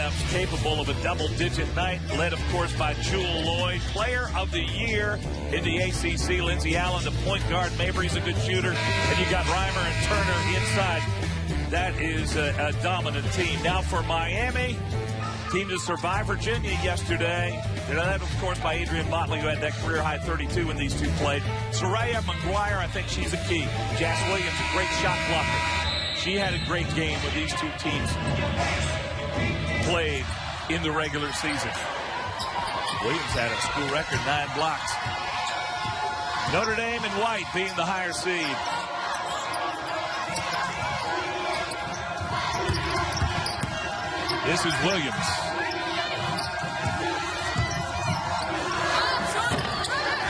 programs capable of a double-digit night, led, of course, by Jewel Lloyd, Player of the Year in the ACC. Lindsey Allen, the point guard. Mabry's a good shooter. And you got Reimer and Turner inside. That is a dominant team. Now for Miami, team to survive Virginia yesterday. They're led, of course, by Adrian Motley, who had that career-high 32 when these two played. Soraya McGuire, I think she's a key. Jazz Williams, a great shot blocker. She had a great game when these two teams played in the regular season. Williams had a school record, 9 blocks. Notre Dame and White being the higher seed. This is Williams.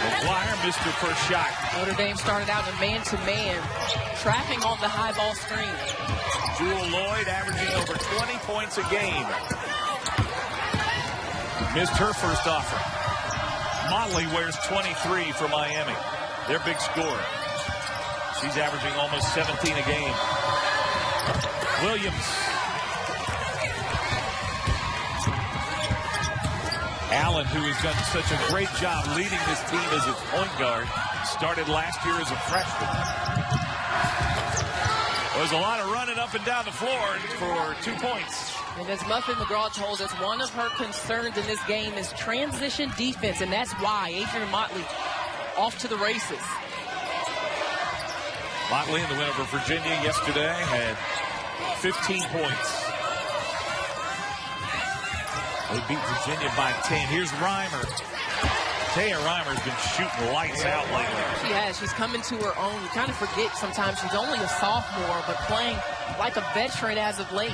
McGuire missed her first shot. Notre Dame started out in man-to-man, trapping on the high ball screen. Jewel Lloyd averaging over 20 points a game. Missed her first offer. Motley wears 23 for Miami. Their big scorer. She's averaging almost 17 a game. Williams. Allen, who has done such a great job leading this team as its point guard, started last year as a freshman. There's a lot of running up and down the floor for 2 points. And as Muffin McGraw told us, one of her concerns in this game is transition defense, and that's why Adrian Motley off to the races. Motley in the win over Virginia yesterday had 15 points. They beat Virginia by 10. Here's Reimer. Taya Reimer's been shooting lights out lately. She has. She's coming to her own. You kind of forget sometimes she's only a sophomore, but playing like a veteran as of late.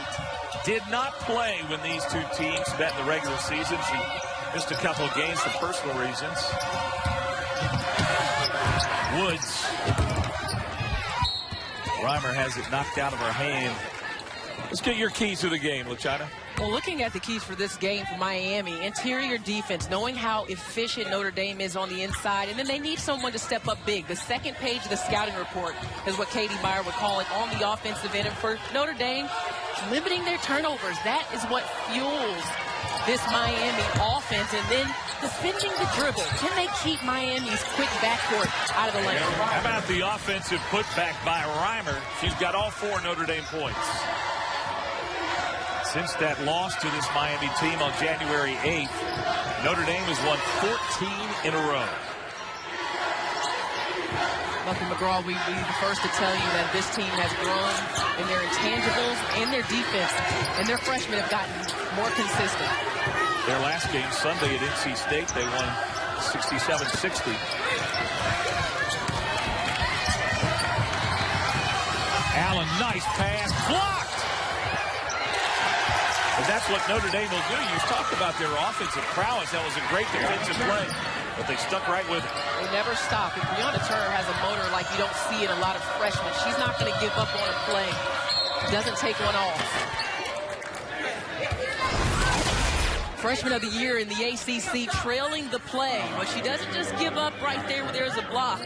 Did not play when these two teams met in the regular season. She missed a couple of games for personal reasons. Woods. Reimer has it knocked out of her hand. Let's get your keys to the game, LaChina. Well, looking at the keys for this game for Miami, interior defense, knowing how efficient Notre Dame is on the inside, and then they need someone to step up big. The second page of the scouting report is what Katie Meyer would call it on the offensive end. And for Notre Dame, limiting their turnovers, that is what fuels this Miami offense. And then defending the dribble. Can they keep Miami's quick backcourt out of the lane? How about the offensive putback by Reimer? She's got all 4 Notre Dame points. Since that loss to this Miami team on January 8th, Notre Dame has won 14 in a row. Muffin McGraw, we'd be the first to tell you that this team has grown in their intangibles and their defense, and their freshmen have gotten more consistent. Their last game Sunday at NC State, they won 67-60. Allen, nice pass, blocked! And that's what Notre Dame will do. You talked about their offensive prowess. That was a great defensive play, but they stuck right with it. They never stop. If Breonna Turner has a motor like you don't see in a lot of freshmen, she's not going to give up on a play. Doesn't take one off. Freshman of the year in the ACC, trailing the play, but she doesn't just give up right there where there's a block.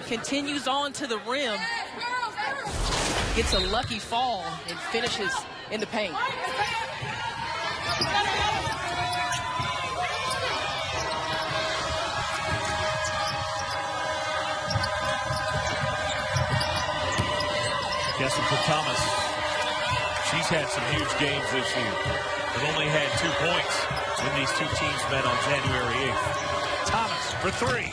Continues on to the rim. Gets a lucky fall and finishes in the paint. Jessica Thomas, she's had some huge games this year, but only had 2 points when these two teams met on January 8th. Thomas for 3.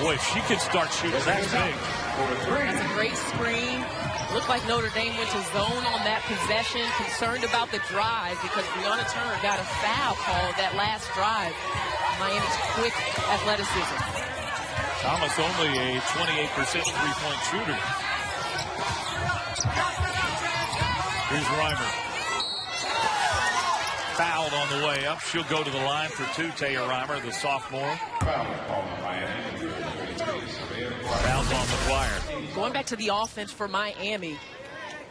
Boy, if she can start shooting that big. That's a great screen. Looked like Notre Dame went to zone on that possession, concerned about the drive because Breonna Turner got a foul call that last drive. Miami's quick athleticism. Thomas only a 28% three-point shooter. Here's Reimer. Fouled on the way up. She'll go to the line for 2. Taya Reimer, the sophomore. Fouls on McGuire. Going back to the offense for Miami.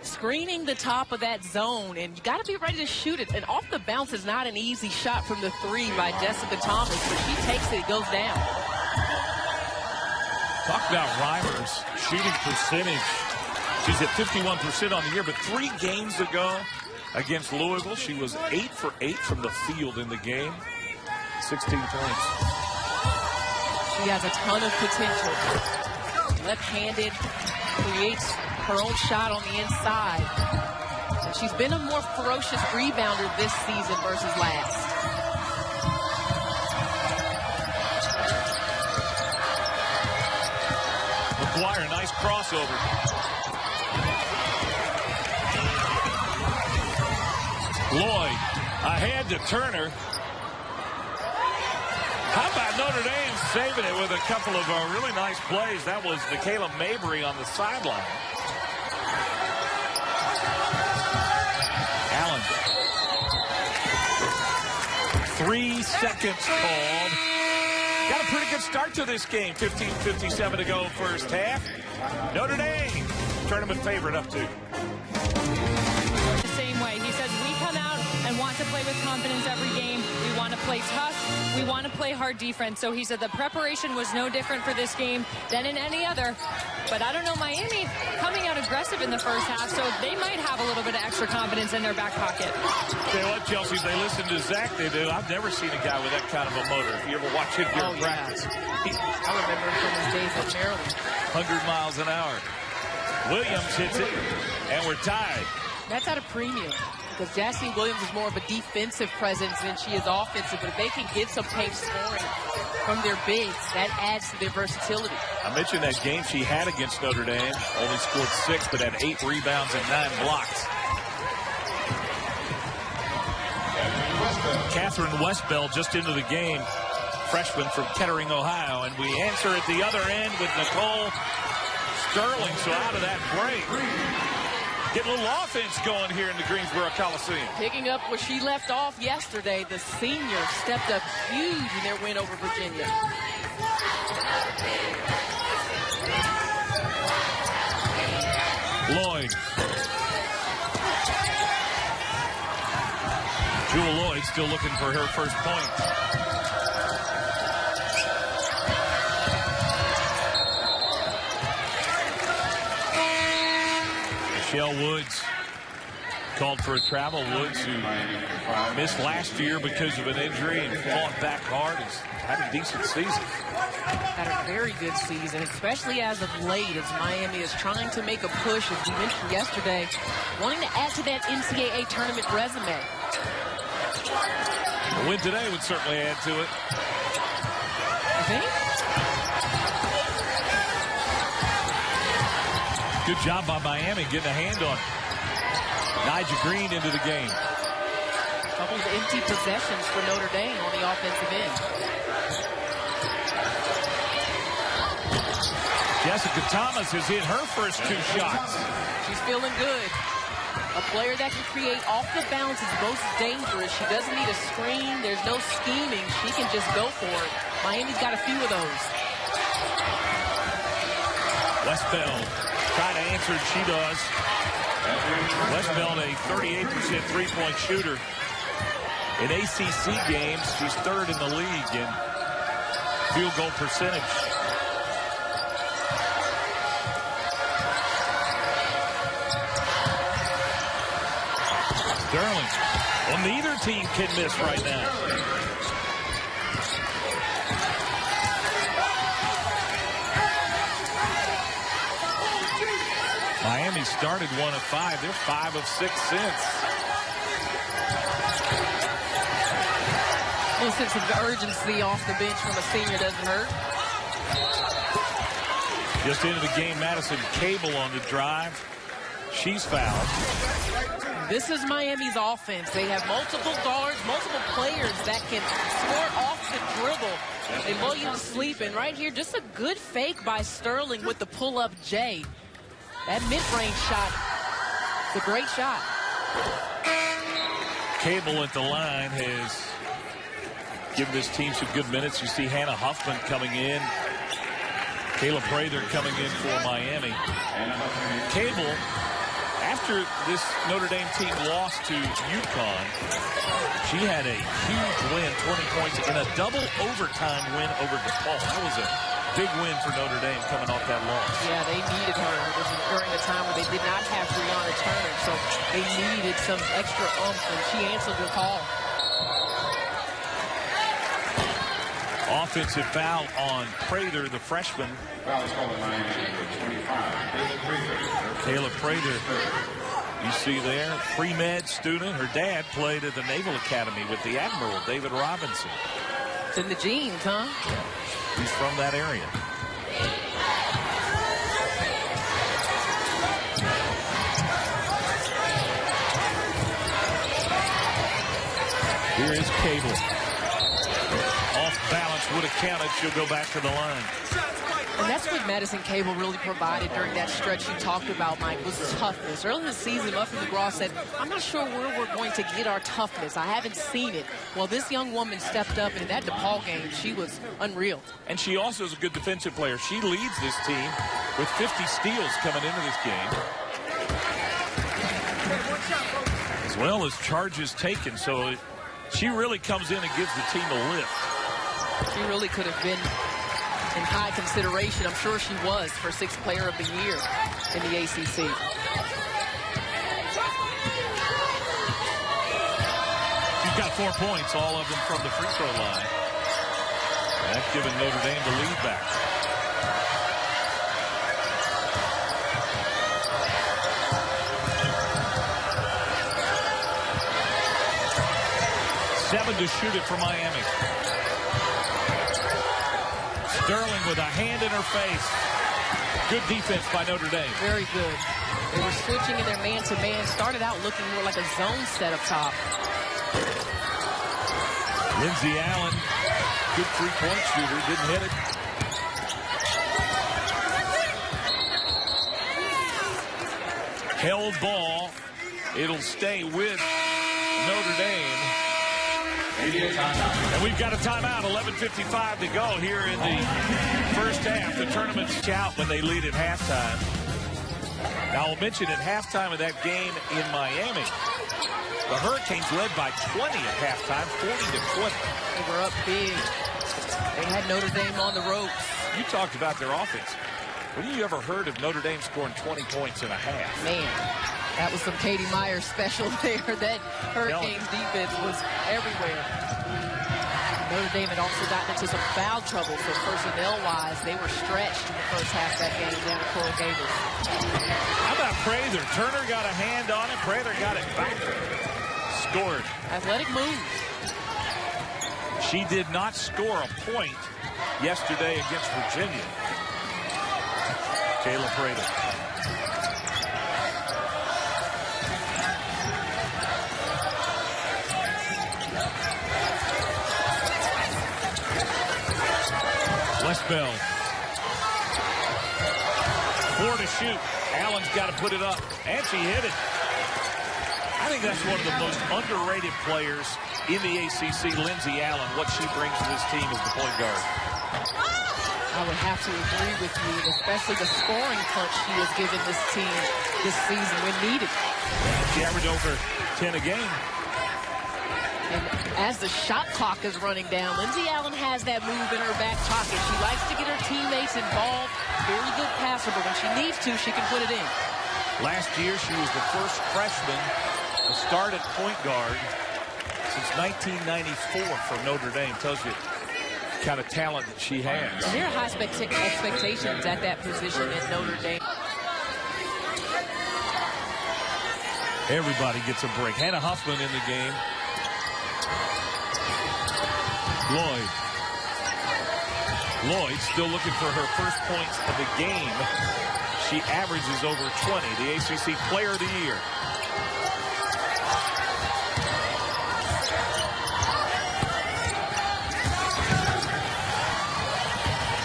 Screening the top of that zone, and you got to be ready to shoot it. And off the bounce is not an easy shot from the 3 by Jessica Thomas, but she takes it, it goes down. Talk about Reimer's shooting percentage. She's at 51% on the year, but 3 games ago, against Louisville. She was 8 for 8 from the field in the game. 16 points. She has a ton of potential. Left-handed, creates her own shot on the inside. And she's been a more ferocious rebounder this season versus last. McGuire, nice crossover. Lloyd ahead to Turner. How about Notre Dame saving it with a couple of really nice plays? That was Michaela Mabry on the sideline. Allen. 3 seconds called. Got a pretty good start to this game. 15:57 to go first half. Notre Dame, tournament favorite up 2. The same way. He says we come out and want to play with confidence every game. We want to play tough. We want to play hard defense. So he said the preparation was no different for this game than in any other. But I don't know, Miami coming out aggressive in the first half, so they might have a little bit of extra confidence in their back pocket. Tell you what, Chelsea, they listen to Zach, they do. I've never seen a guy with that kind of a motor. If you ever watch him here in practice. I remember him from his days at Maryland. 100 miles an hour. Williams hits it, and we're tied. That's at a premium, because Jassy Williams is more of a defensive presence than she is offensive. But if they can get some pace scoring from their bigs, that adds to their versatility. I mentioned that game she had against Notre Dame. Only scored 6, but had 8 rebounds and 9 blocks. Catherine Westbell just into the game. Freshman from Kettering, Ohio. And we answer at the other end with Nicole Sterling. So out of that break. Get a little offense going here in the Greensboro Coliseum. Picking up where she left off yesterday, the senior stepped up huge in their win over Virginia. Lloyd. Jewel Lloyd still looking for her first point. Michelle Woods called for a travel. Woods, who missed last year because of an injury and fought back hard, has had a decent season. Had a very good season, especially as of late, as Miami is trying to make a push, as we mentioned yesterday, wanting to add to that NCAA tournament resume. A win today would certainly add to it. I think. Good job by Miami getting a hand on it. Nigel Green into the game. A couple of empty possessions for Notre Dame on the offensive end. Jessica Thomas has hit her first 2 shots. She's feeling good. A player that can create off the bounce is most dangerous. She doesn't need a screen. There's no scheming. She can just go for it. Miami's got a few of those. Westbell trying to answer, and she does. Westbell, a 38% three-point shooter. In ACC games, she's 3rd in the league in field goal percentage. Sterling. Well, neither team can miss right now. Miami started 1 of 5. They're 5 of 6 since. A little sense of urgency off the bench from a senior doesn't hurt. Just into the game, Madison Cable on the drive. She's fouled. This is Miami's offense. They have multiple guards, multiple players that can score off the dribble. And Williams sleeping right here. Just a good fake by Sterling with the pull-up J. That mid-range shot, it's a great shot. Cable at the line has given this team some good minutes. You see Hannah Huffman coming in. Kayla Prather coming in for Miami. Cable, after this Notre Dame team lost to UConn, she had a huge win, 20 points, in a double overtime win over DePaul. That was a Big win for Notre Dame coming off that loss. Yeah, they needed her. This was during a time where they did not have Brianna Turner, so they needed some extra oomph, and she answered the call. Offensive foul on Prather, the freshman. Kayla Prather, you see there, pre-med student. Her dad played at the Naval Academy with the Admiral, David Robinson. It's in the genes, huh? He's from that area. Here is Cable. Off balance, would have counted. She'll go back to the line. And that's what Madison Cable really provided during that stretch you talked about, Mike, was toughness. Early in the season, Muffin McGraw said, I'm not sure where we're going to get our toughness. I haven't seen it. Well, this young woman stepped up, and in that DePaul game, she was unreal. And she also is a good defensive player. She leads this team with 50 steals coming into this game, as well as charges taken. So she really comes in and gives the team a lift. She really could have been in high consideration. I'm sure she was for 6th Player of the Year in the ACC. She's got 4 points, all of them from the free throw line. That's given Notre Dame the lead back. Seven to shoot it for Miami. Sterling with a hand in her face. Good defense by Notre Dame. Very good. They were switching in their man-to-man. Started out looking more like a zone set up top. Lindsey Allen, good three-point shooter, didn't hit it. Held ball. It'll stay with Notre Dame. And we've got a timeout, 11:55 to go here in the first half. The tournament's out when they lead at halftime. Now, I'll mention at halftime of that game in Miami, the Hurricanes led by 20 at halftime, 40-20. They were up big. They had Notre Dame on the ropes. You talked about their offense. When have you ever heard of Notre Dame scoring 20 points in a half? Man, that was some Katie Myers special there. That Hurricanes defense was everywhere. Notre Dame had also gotten into some foul trouble, so personnel-wise, they were stretched in the first half of that game down at Coral Gables. How about Prather? Turner got a hand on it. Prather got it back. Scored. Athletic move. She did not score a point yesterday against Virginia. Kayla Prather. West Bell. 4 to shoot. Allen's got to put it up. And she hit it. I think that's one of the most underrated players in the ACC, Lindsey Allen, what she brings to this team as the point guard. I would have to agree with you, especially the scoring punch she has given this team this season when needed. She averaged over 10 a game. And as the shot clock is running down, Lindsey Allen has that move in her back pocket. She likes to get her teammates involved. Very good passer, but when she needs to, she can put it in. Last year, she was the first freshman to start at point guard since 1994 for Notre Dame. Tells you the kind of talent that she has. And there are high expectations at that position at Notre Dame. Everybody gets a break. Hannah Huffman in the game. Lloyd still looking for her first points of the game. She averages over 20, the ACC Player of the Year.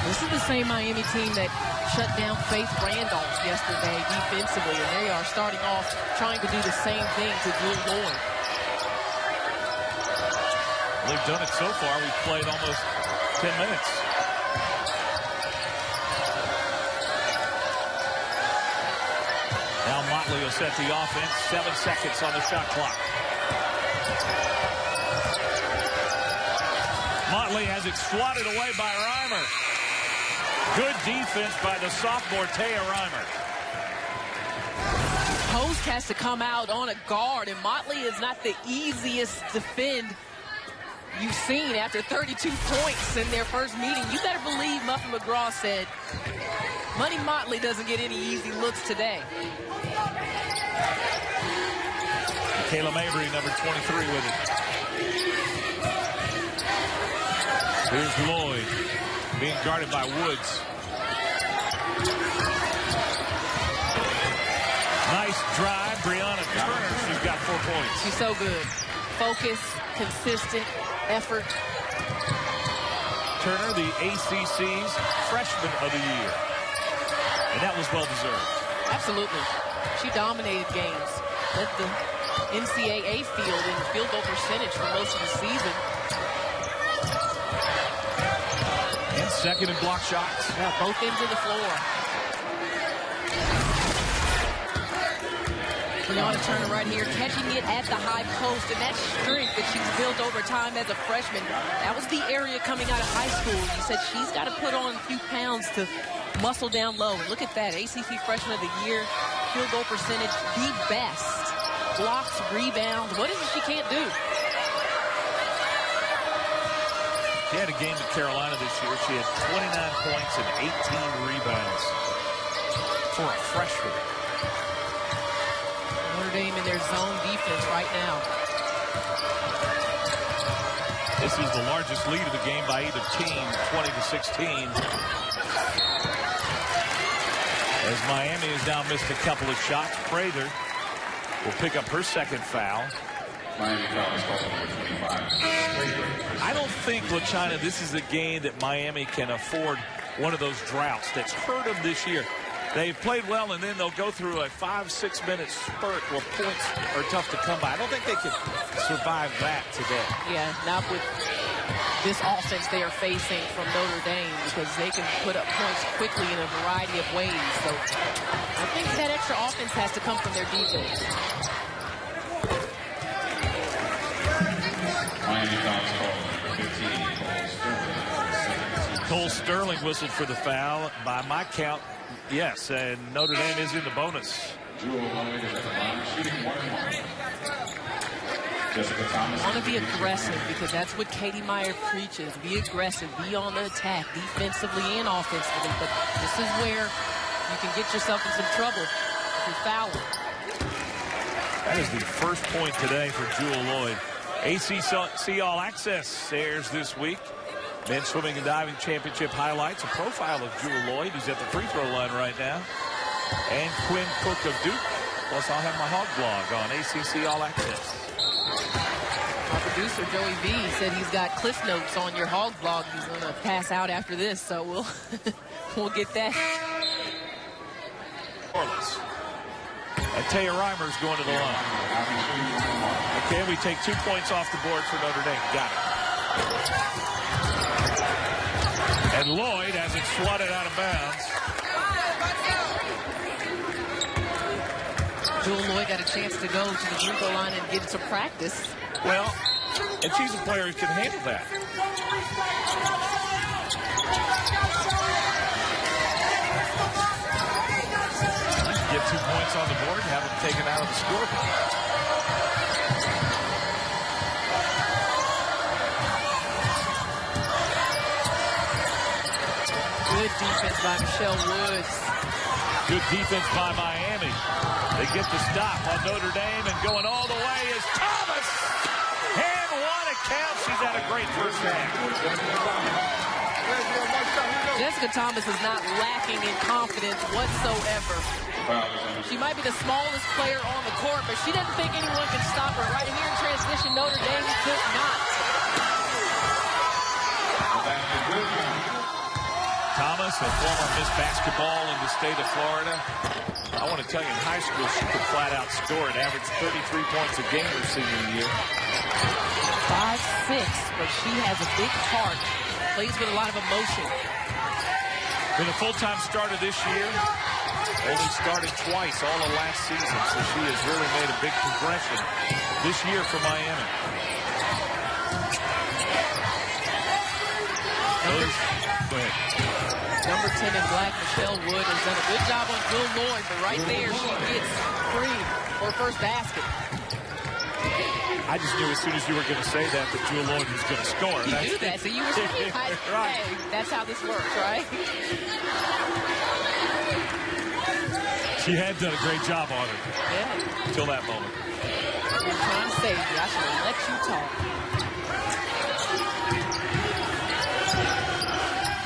This is the same Miami team that shut down Faith Randolph yesterday defensively, and they are starting off trying to do the same thing to Jewel Lloyd. They've done it so far. We've played almost 10 minutes. Now Motley will set the offense. 7 seconds on the shot clock. Motley has it swatted away by Reimer. Good defense by the sophomore, Taya Reimer. Post has to come out on a guard, and Motley is not the easiest to defend you've seen after 32 points in their first meeting. You better believe Muffin McGraw said, Money Motley doesn't get any easy looks today. Kayla Mabry, number 23 with it. Here's Lloyd being guarded by Woods. Nice drive, Brianna Turner. She's got 4 points. She's so good. Focus, consistent effort. Turner, the ACC's Freshman of the Year. And that was well-deserved. Absolutely. She dominated games. Led the NCAA field in field goal percentage for most of the season. And second in block shots. Yeah, both ends of the floor. Brianna Turner right here, catching it at the high post, and that strength that she's built over time as a freshman, that was the area coming out of high school. You said she's got to put on a few pounds to muscle down low. And look at that, ACC Freshman of the Year, field goal percentage, the best. Blocks, rebounds, what is it she can't do? She had a game at Carolina this year. She had 29 points and 18 rebounds for a freshman. Notre Dame in their zone defense right now. This is the largest lead of the game by either team, 20-16. As Miami has now missed a couple of shots, Prather will pick up her second foul. Miami foul is called number 25. I don't think, LaChina, this is a game that Miami can afford one of those droughts that's hurt them this year. They've played well, and then they'll go through a 5-6 minute spurt where points are tough to come by. I don't think they can survive that today. Yeah, not with this offense they are facing from Notre Dame, because they can put up points quickly in a variety of ways. So I think that extra offense has to come from their defense. Miami foul is called number 15. Cole Sterling whistled for the foul. By my count, yes, and Notre Dame is in the bonus. Jewel Lloyd is at the line, shooting 1-1. Jessica Thomas. Want to be aggressive, because that's what Katie Meyer preaches. Be aggressive, be on the attack, defensively and offensively. But this is where you can get yourself in some trouble if you're fouling. That is the first point today for Jewel Lloyd. ACC All Access airs this week. Men's Swimming and Diving Championship highlights. A profile of Jewel Lloyd, who's at the free throw line right now. And Quinn Cook of Duke. Plus, I'll have my hog blog on ACC All Access. Our producer, Joey V, said he's got cliff notes on your hog blog. He's going to pass out after this, so we'll get that. Orless. And Taya Reimer's going to the line. Okay, we take 2 points off the board for Notre Dame. Got it. And Lloyd has it swatted out of bounds. Jewel Lloyd got a chance to go to the free throw line and get some practice. Well, and she's a player who can handle that. Get 2 points on the board and have them taken out of the scoreboard. Good defense by Michelle Woods. Good defense by Miami. They get the stop on Notre Dame, and going all the way is Thomas. And one account. She's had a great first half. Jessica Thomas is not lacking in confidence whatsoever. She might be the smallest player on the court, but she doesn't think anyone can stop her. Right here in transition, Notre Dame could not. Thomas, a former Miss Basketball in the state of Florida. I want to tell you, in high school, she could flat out score. It averaged 33 points a game her senior year. 5'6", but she has a big heart. Plays with a lot of emotion. Been a full-time starter this year. Only started twice all of last season, so she has really made a big progression this year for Miami. Go ahead. Number 10 in black, Michelle Wood, has done a good job on Jewel Lloyd, but right there she gets free for first basket. I just knew as soon as you were going to say that Jewel Lloyd was going to score. You knew that, so you were saying, right. Hey, that's how this works, right? She had done a great job on it. Yeah. Until that moment. I've been trying to save you. I should have let you talk.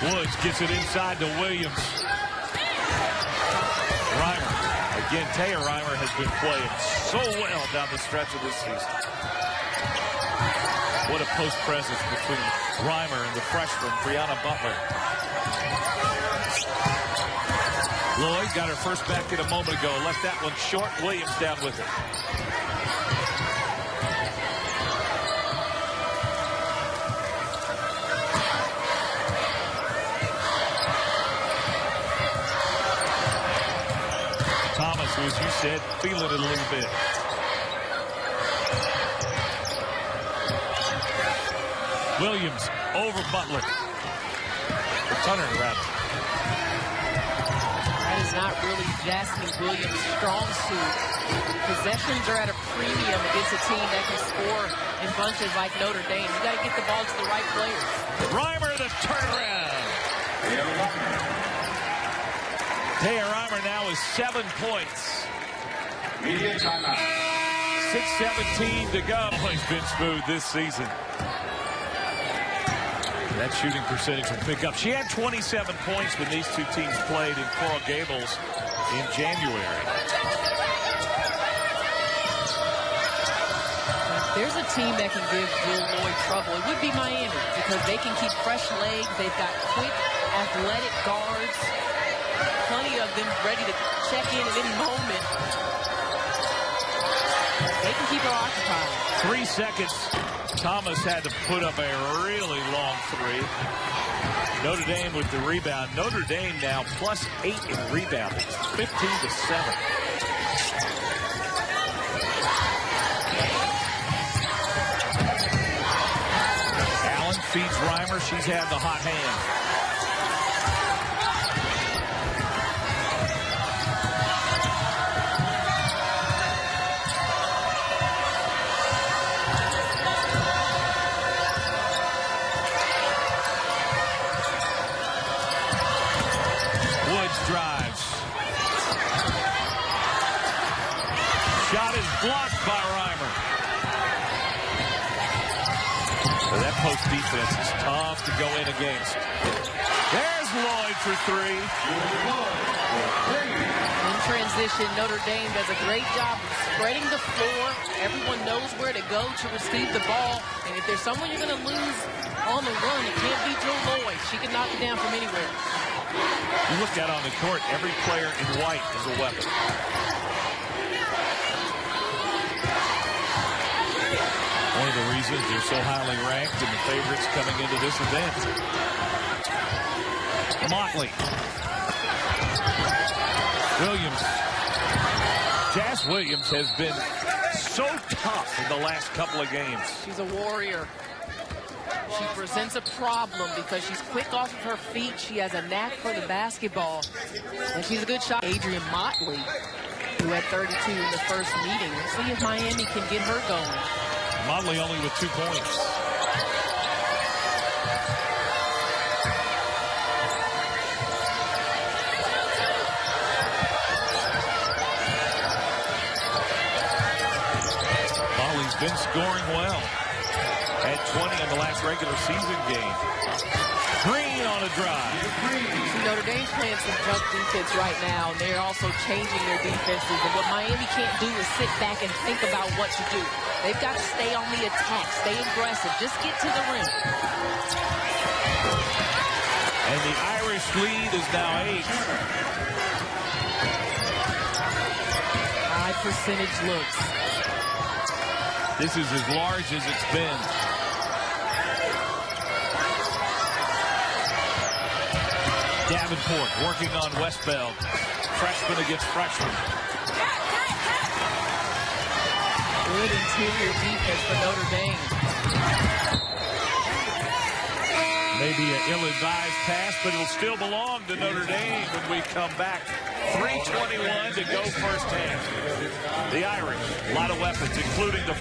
Woods gets it inside to Williams. Reimer. Again, Taya Reimer has been playing so well down the stretch of this season. What a post presence between Reimer and the freshman, Brianna Butler. Lloyd got her first basket a moment ago. Left that one short. Williams down with it. Thomas, who, as you said, feeling it a little bit. Williams over Butler. Turner, rather. That is not really Jasmine Williams' strong suit. Possessions are at a premium against a team that can score in bunches like Notre Dame. You got to get the ball to the right players. Reimer, the turnaround. Taya Reimer now is 7 points. Media timeout. 6:17 to go. He's been smooth this season. That shooting percentage will pick up. She had 27 points when these two teams played in Coral Gables in January. There's a team that can give Jewel Lloyd trouble. It would be Miami because they can keep fresh legs. They've got quick, athletic guards. Plenty of them ready to check in at any moment. They can keep her occupied. 3 seconds. Thomas had to put up a really long three. Notre Dame with the rebound. Notre Dame now +8 in rebounding. 15-7. Allen feeds Reimer. She's had the hot hand. Drives. Shot is blocked by Reimer. So that post defense is tough to go in against. There's Lloyd for three. In transition, Notre Dame does a great job of spreading the floor. Everyone knows where to go to receive the ball. And if there's someone you're going to lose on the run, it can't be Jewel Lloyd. She can knock it down from anywhere. You look out on the court, every player in white is a weapon. One of the reasons they're so highly ranked and the favorites coming into this event. Motley. Williams. Jazz Williams has been so tough in the last couple of games. She's a warrior. She presents a problem because she's quick off of her feet. She has a knack for the basketball. And she's a good shot. Adrian Motley, who had 32 in the first meeting. Let's see if Miami can get her going. Motley only with 2 points. Motley's been scoring well. Had 20 in the last regular season game. Green on a drive. Notre Dame's playing some jump defense right now, and they're also changing their defenses. And what Miami can't do is sit back and think about what to do. They've got to stay on the attack, stay aggressive, just get to the rim. And the Irish lead is now 8. High percentage looks. This is as large as it's been. Davenport working on Westbeld. Freshman against freshman. Good interior defense for Notre Dame. Maybe Maybe an ill-advised pass, but it'll still belong to Notre Dame when we come back. 3:21 to go first half. The Irish, a lot of weapons, including the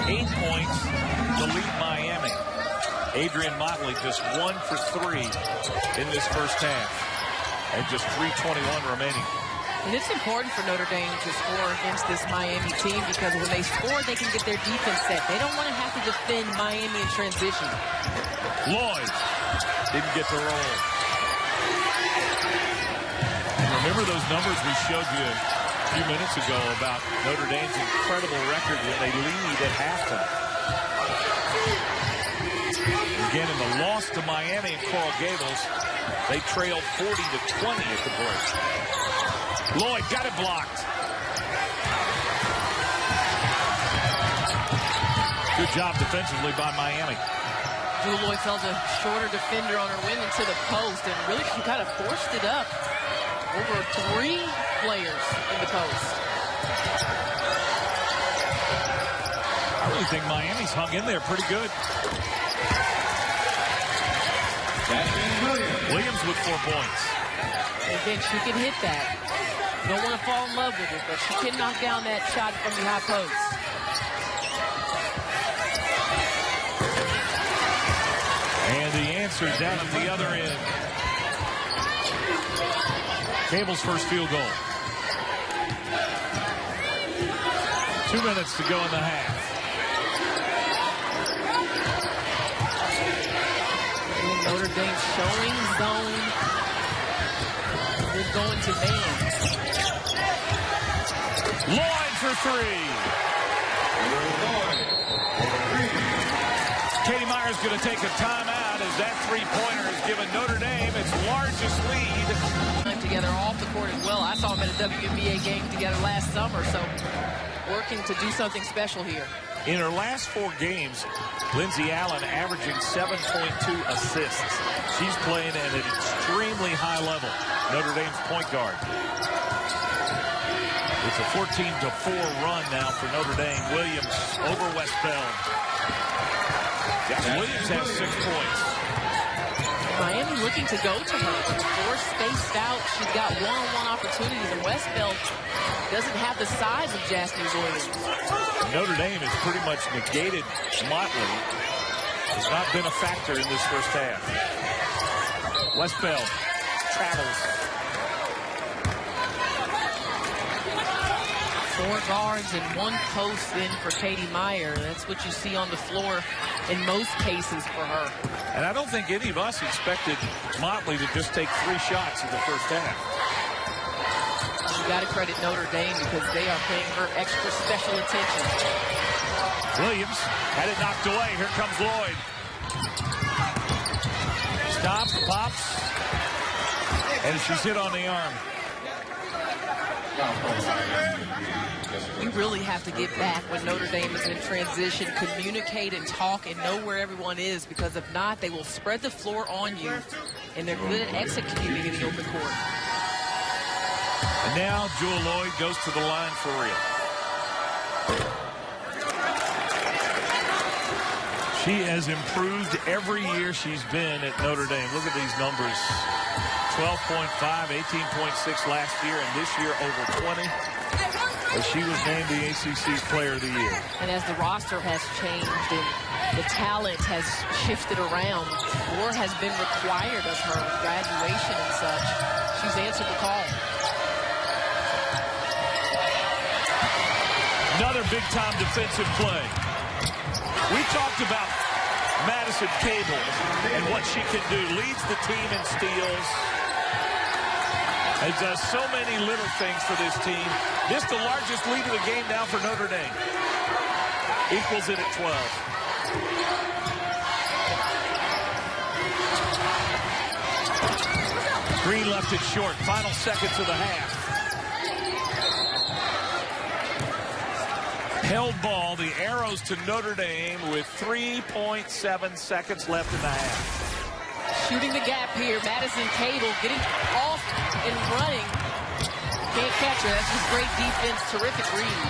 8 points to lead Miami. Adrian Motley just 1 for 3 in this first half. And just 3:21 remaining. And it's important for Notre Dame to score against this Miami team because when they score, they can get their defense set. They don't want to have to defend Miami in transition. Lloyd didn't get the roll. And remember those numbers we showed you a few minutes ago about Notre Dame's incredible record when they lead at halftime. Again, in the loss to Miami and Coral Gables, they trailed 40-20 at the break. Lloyd got it blocked. Good job defensively by Miami. Jewel Lloyd felt a shorter defender on her way into the post, and really she kind of forced it up over 3 players in the post. I really think Miami's hung in there pretty good. Williams with 4 points. And again, she can hit that. You don't want to fall in love with it, but she can knock down that shot from the high post. And the answer down at the other end. Cable's first field goal. 2 minutes to go in the half. Notre Dame showing zone. They're going to man. Lloyd for 3. Katie Meyer's going to take a timeout as that three-pointer has given Notre Dame its largest lead. Together off the court as well. I saw them at a WNBA game together last summer, so working to do something special here. In her last 4 games, Lindsey Allen averaging 7.2 assists. She's playing at an extremely high level. Notre Dame's point guard. It's a 14-4 run now for Notre Dame. Williams over Westbell. Williams has 6 points. Miami looking to go to her. The floor spaced out. She's got one-on-one opportunities, and Westbell doesn't have the size of Jasmine Williams. Notre Dame has pretty much negated Motley. Has not been a factor in this first half. Westbell travels. 4 guards and 1 post in for Katie Meyer. That's what you see on the floor in most cases for her. And I don't think any of us expected Motley to just take 3 shots in the first half. You got to credit Notre Dame because they are paying her extra special attention. Williams had it knocked away. Here comes Lloyd. Stops, pops, and she's hit on the arm. You really have to get back when Notre Dame is in transition, communicate and talk and know where everyone is, because if not, they will spread the floor on you, and they're good at executing in the open court. And now Jewel Lloyd goes to the line for real. She has improved every year she's been at Notre Dame. Look at these numbers. 12.5, 18.6 last year, and this year over 20. As she was named the ACC's Player of the Year. And as the roster has changed and the talent has shifted around, more has been required of her, graduation and such. She's answered the call. Another big-time defensive play. We talked about Madison Cable and what she can do. Leads the team in steals. And does so many little things for this team. This the largest lead of the game now for Notre Dame. Equals it at 12. Green left it short. Final seconds of the half. Held ball, the arrows to Notre Dame with 3.7 seconds left in the half. Shooting the gap here, Madison Cable getting off and running. Can't catch her. That's just great defense, terrific read.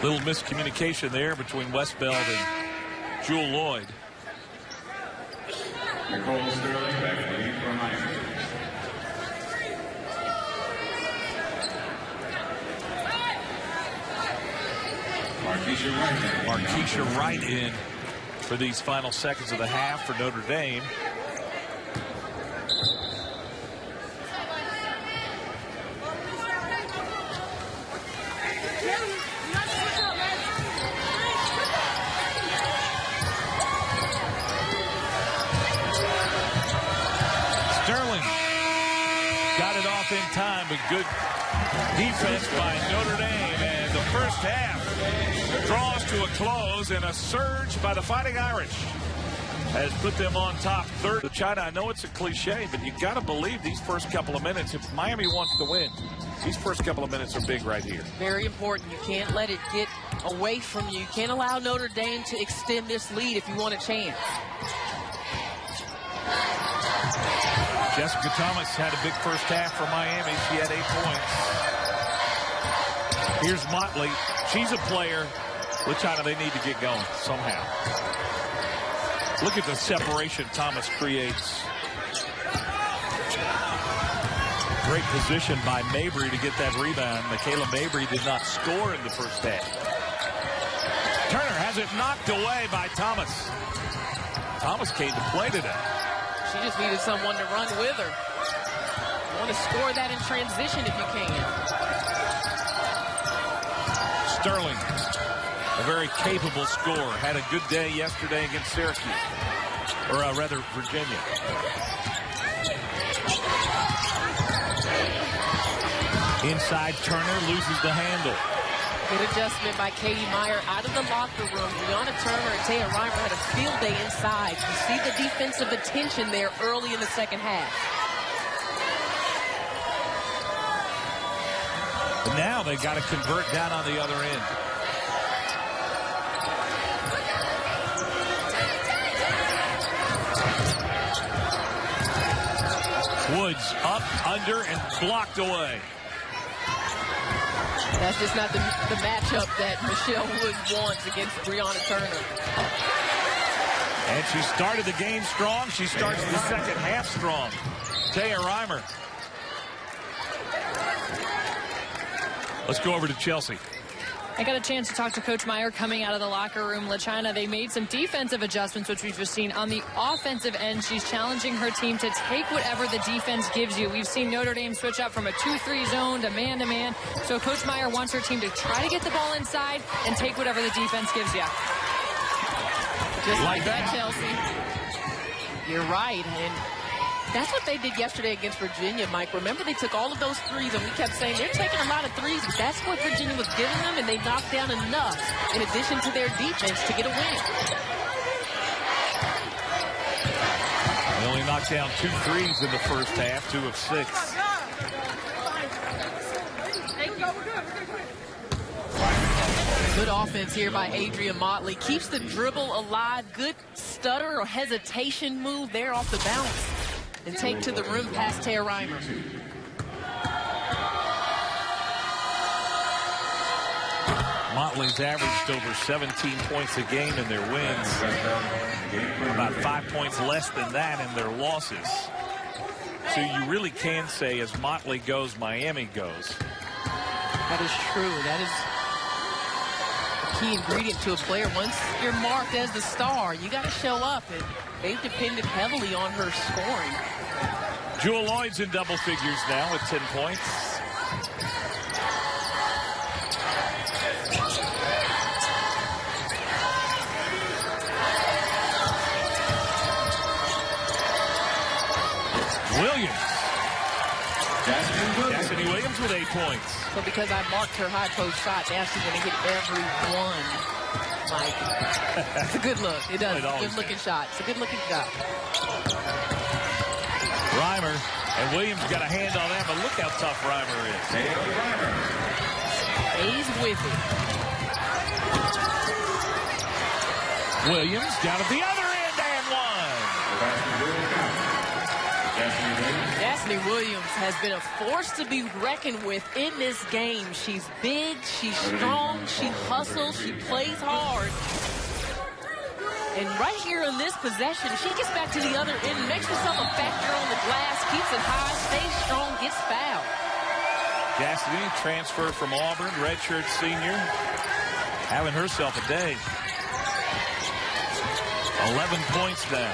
Little miscommunication there between Westbeld and Jewel Lloyd. Nicole Sterling back to lead for Miami. Markeisha Wright in for these final seconds of the half for Notre Dame. Sterling got it off in time, but good defense by Notre Dame, and the first half draws to a close, and a surge by the Fighting Irish has put them on top. Third to China. I know it's a cliche, but you got to believe these first couple of minutes, if Miami wants to win, these first couple of minutes are big right here. Very important. You can't let it get away from you. You can't allow Notre Dame to extend this lead if you want a chance. Jessica Thomas had a big first half for Miami. She had 8 points. Here's Motley. She's a player. With China, they need to get going somehow. Look at the separation Thomas creates. Great position by Mabry to get that rebound. Michaela Mabry did not score in the first half. Turner has it knocked away by Thomas. Thomas came to play today. She just needed someone to run with her. You want to score that in transition if you can. Sterling, a very capable scorer, had a good day yesterday against Syracuse, or rather Virginia. Inside, Turner loses the handle. Good adjustment by Katie Meyer out of the locker room. Brianna Turner and Taya Reimer had a field day inside. You see the defensive attention there early in the second half. But now they got to convert down on the other end. Woods up, under, and blocked away. That's just not the matchup that Michelle Woods wants against Brianna Turner. And she started the game strong. She starts the second half strong. Taya Reimer. Let's go over to Chelsea. I got a chance to talk to Coach Meyer coming out of the locker room. LaChina, they made some defensive adjustments, which we've just seen. On the offensive end, she's challenging her team to take whatever the defense gives you. We've seen Notre Dame switch up from a 2-3 zone to man-to-man. So Coach Meyer wants her team to try to get the ball inside and take whatever the defense gives you. Just like that, Chelsea. You're right. And that's what they did yesterday against Virginia, Mike. Remember, they took all of those threes, and we kept saying they're taking a lot of threes. That's what Virginia was giving them, and they knocked down enough in addition to their defense to get a win. They only knocked down 2 threes in the first half, 2 of 6. Good offense here by Adrian Motley. Keeps the dribble alive. Good stutter or hesitation move there off the bounce. And take to the rim past Taya Reimer. Motley's averaged over 17 points a game in their wins. About 5 points less than that in their losses. So you really can say as Motley goes, Miami goes. That is true. That is a key ingredient to a player. Once you're marked as the star, you got to show up. And they've depended heavily on her scoring. Jewel Lloyd's in double figures now with 10 points. Williams. Destiny Williams with 8 points. So because I marked her high post shot, Destiny's going to hit every one. Mike, it's a good look. It does. Good looking shot. It's a good looking shot. Reimer and Williams got a hand on that, but look how tough Reimer is. Stays with it. Williams down at the other end and one. Destiny Williams has been a force to be reckoned with in this game. She's big, she's strong, she hustles, she plays hard. And right here in this possession, she gets back to the other end, makes herself a factor on the glass, keeps it high, stays strong, gets fouled. Cassidy, transfer from Auburn, redshirt senior, having herself a day. 11 points now.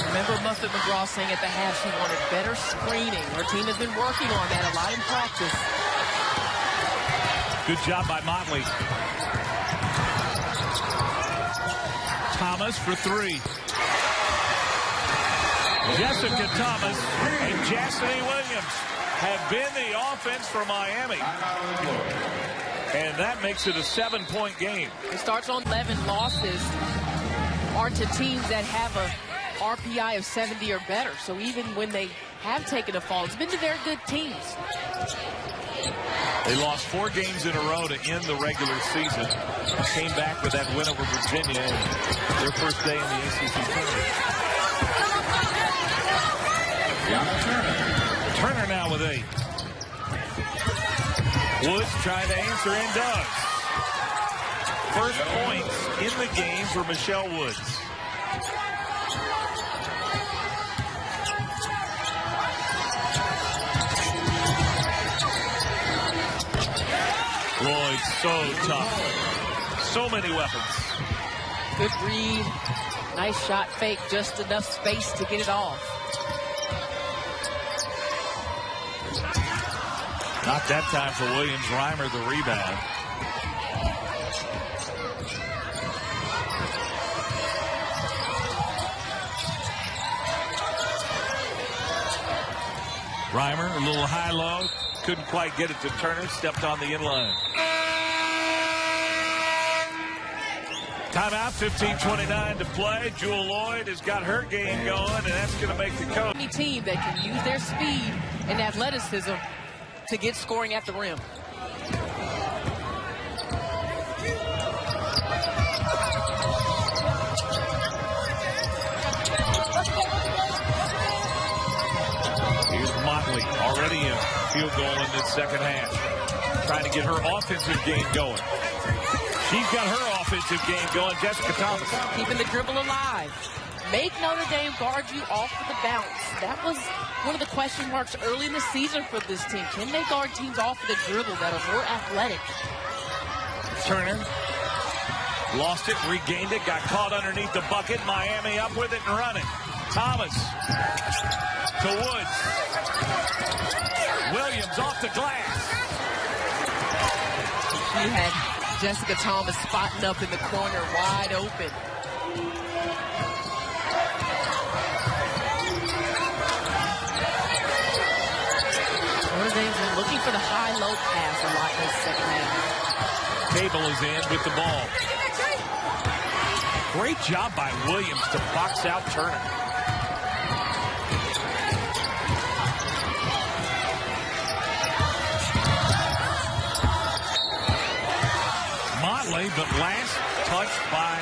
Remember Muffet McGraw saying at the half she wanted better screening. Her team has been working on that a lot in practice. Good job by Motley. Thomas for three. Jessica Thomas and Chastity Williams have been the offense for Miami. And that makes it a 7-point game. It starts on 11 losses are to teams that have a RPI of 70 or better. So even when they have taken a fall, it's been to their good teams. They lost 4 games in a row to end the regular season. Came back with that win over Virginia in their first day in the ACC tournament. Turner now with 8. Woods trying to answer and does. First points in the game for Michelle Woods. Lloyd, so tough. So many weapons. Good read. Nice shot fake. Just enough space to get it off. Not that time for Williams. Reimer the rebound. Reimer, a little high-low. Couldn't quite get it to Turner. Stepped on the inline. Timeout, 15:29 to play. Jewel Lloyd has got her game going, and that's going to make the coach. Any team that can use their speed and athleticism to get scoring at the rim. Here's Motley, already in field goal in the second half. Trying to get her offensive game going. She's got her offensive game going, Jessica Thomas. Keeping the dribble alive. Make Notre Dame guard you off of the bounce. That was one of the question marks early in the season for this team. Can they guard teams off of the dribble that are more athletic? Turner lost it, regained it, got caught underneath the bucket. Miami up with it and running. Thomas to Woods. Williams off the glass. She had Jessica Thomas spotting up in the corner wide open. Notre Dame's been looking for the high-low pass a lot in this second half. Cable is in with the ball. Great job by Williams to box out Turner. Motley, but last touched by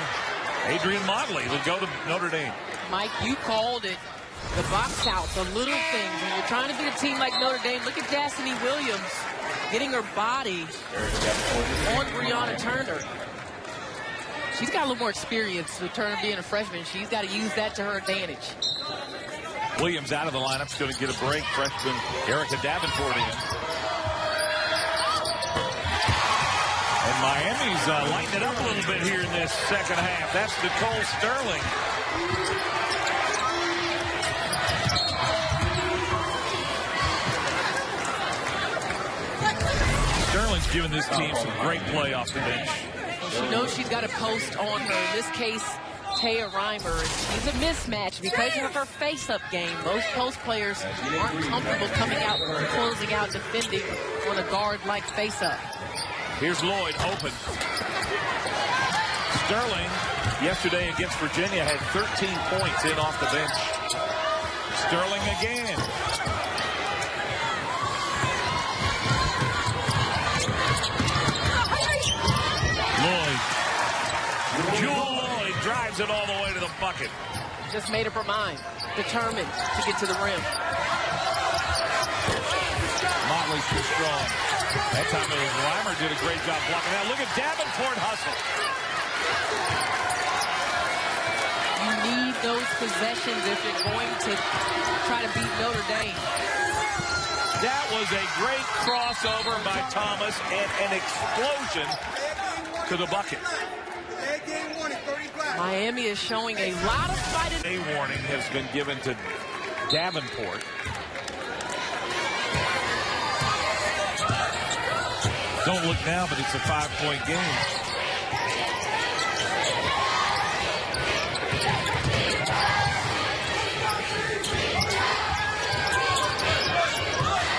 Adrian Motley. It'll go to Notre Dame. Mike, you called it. The box out, the little things. When you're trying to beat a team like Notre Dame, look at Destiny Williams getting her body on Brianna Turner. She's got a little more experience with Turner being a freshman. She's got to use that to her advantage. Williams out of the lineup. Is going to get a break. Freshman Erica Davenport in. And Miami's lighting it up a little bit here in this second half. That's Nicole Sterling. Sterling's giving this team some great play off the bench. She knows she's got a post on her. In this case, Taya Reimer. And she's a mismatch because of her face-up game. Most post players aren't comfortable coming out, closing out, defending on a guard like face-up. Here's Lloyd open. Sterling, yesterday against Virginia, had 13 points in off the bench. Sterling again. Lloyd. Jewel Lloyd drives it all the way to the bucket. Just made up her mind. Determined to get to the rim. Motley too strong. That time it was Reimer did a great job blocking. Now look at Davenport hustle. You need those possessions if you're going to try to beat Notre Dame. That was a great crossover by Thomas and an explosion to the bucket. Miami is showing a lot of fight. A warning has been given to Davenport. Don't look now, but it's a 5-point game.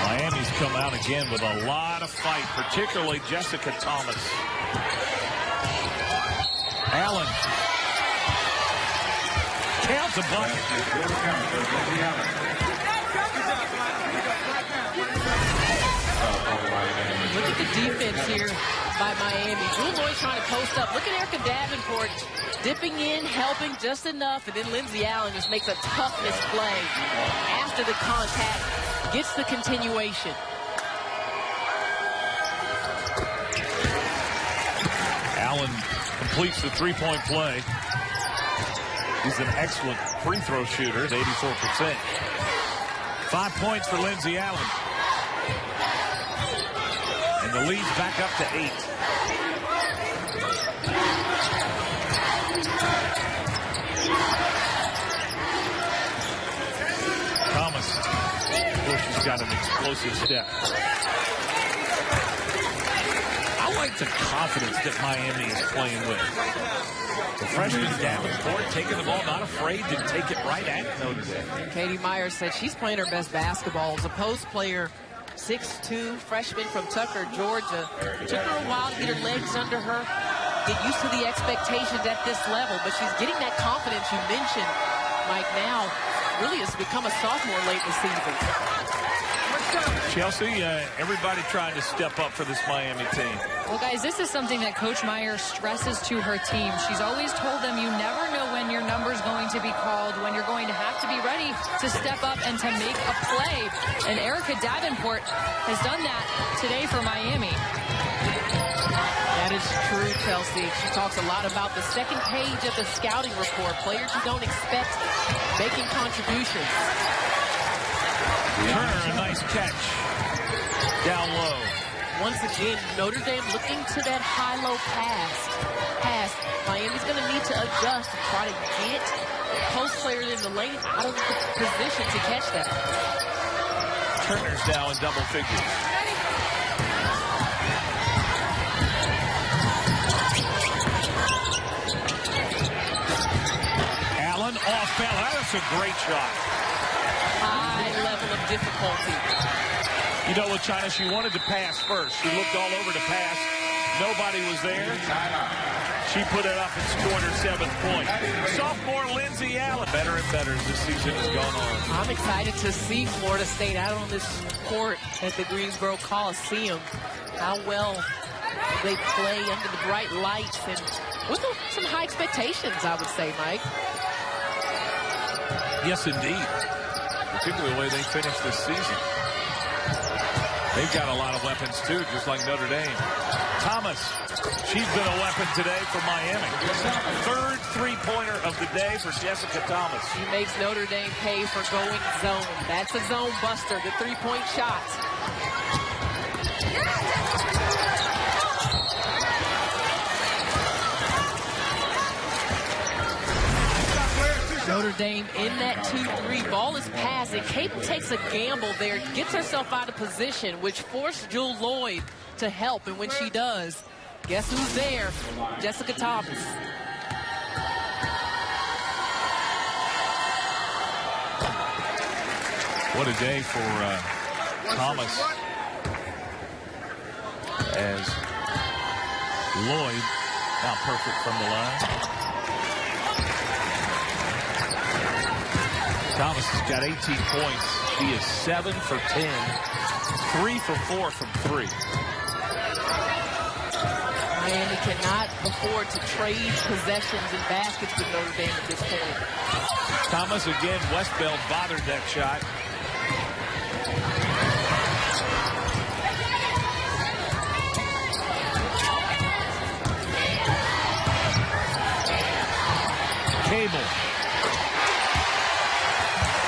Miami's come out again with a lot of fight, particularly Jessica Thomas. Allen counts a bucket. Look at the defense here by Miami. Jewel Lloyd trying to post up. Look at Erica Davenport dipping in, helping just enough, and then Lindsay Allen just makes a toughness play after the contact, gets the continuation. Allen completes the three-point play. He's an excellent free throw shooter at 84%. 5 points for Lindsay Allen. And the lead's back up to 8. Thomas, of course, she's got an explosive step. I like the confidence that Miami is playing with. The freshman Davenport taking the ball, not afraid to take it right at Notre Dame. Katie Myers said she's playing her best basketball as a post player. 6'2", freshman from Tucker, Georgia. It took her a while to get her legs under her, get used to the expectations at this level, but she's getting that confidence you mentioned, Mike, now really has become a sophomore late this season. Chelsea, everybody trying to step up for this Miami team. Well, guys, this is something that Coach Meyer stresses to her team. She's always told them you never know when your number's going to be called, when you're going to have to be ready to step up and to make a play. And Erica Davenport has done that today for Miami. That is true, Chelsea. She talks a lot about the second page of the scouting report. Players you don't expect making contributions. Turner, a nice catch. Down low. Once again, Notre Dame looking to that high-low pass. Miami's going to need to adjust and try to get post players in the lane out of the position to catch that. Turner's now in double figures. Allen off balance. That's a great shot. High level of difficulty. You know what, China, she wanted to pass first. She looked all over to pass. Nobody was there. She put it up and scored her 7th point. Sophomore Lindsay Allen. Better and better as this season has gone on. I'm excited to see Florida State out on this court at the Greensboro Coliseum. How well they play under the bright lights and with some high expectations, I would say, Mike. Yes, indeed. Particularly the way they finished this season. They've got a lot of weapons, too, just like Notre Dame. Thomas, she's been a weapon today for Miami. 3rd three-pointer of the day for Jessica Thomas. She makes Notre Dame pay for going zone. That's a zone buster, the three-point shot. Notre Dame in that 2-3. Ball is passing. Caden takes a gamble there, gets herself out of position, which forced Jewel Lloyd to help. And when she does, guess who's there? Jessica Thomas. What a day for Thomas. As Lloyd now perfect from the line. Thomas has got 18 points. He is 7 for 10, 3 for 4 from 3. Miami cannot afford to trade possessions and baskets with Notre Dame at this point. Thomas again, Westbeld bothered that shot. Cable.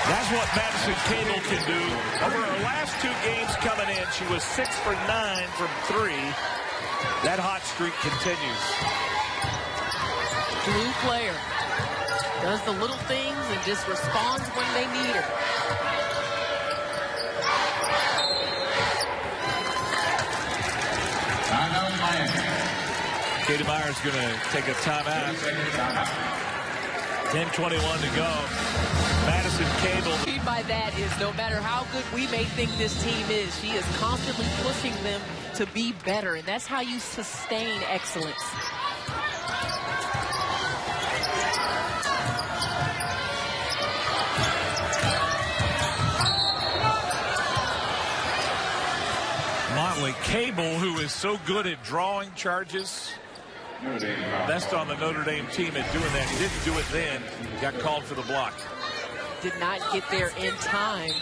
That's what Madison Cable can do. Over her last 2 games coming in, she was 6 for 9 from 3. That hot streak continues. Blue player. Does the little things and just responds when they need her. Timeout, Miami. Katie Meyer's going to take a timeout. 10:21 to go. Madison Cable. By that is no matter how good we may think this team is, she is constantly pushing them to be better, and that's how you sustain excellence. Motley. Cable, who is so good at drawing charges, best on the Notre Dame team at doing that. He didn't do it then. He got called for the block. Did not get there in time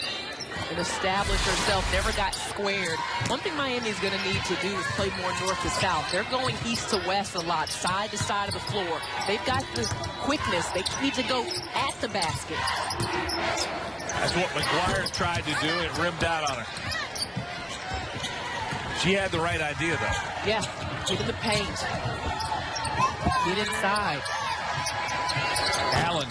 and establish herself, never got squared. One thing Miami's going to need to do is play more north to south. They're going east to west a lot, side to side of the floor. They've got the quickness. They need to go at the basket. That's what McGuire tried to do. It rimmed out on her. She had the right idea, though. Yeah, get in the paint. Get inside. Allen.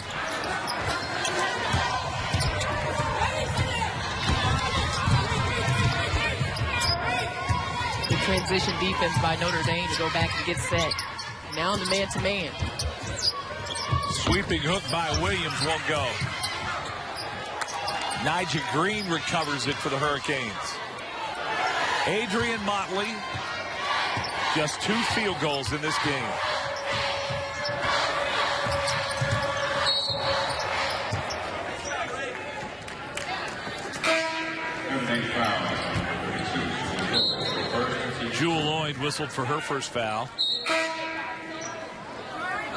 Good transition defense by Notre Dame to go back and get set. Now in the man-to-man. Sweeping hook by Williams won't go. Nigel Green recovers it for the Hurricanes. Adrian Motley, just 2 field goals in this game. Jewel Lloyd whistled for her first foul.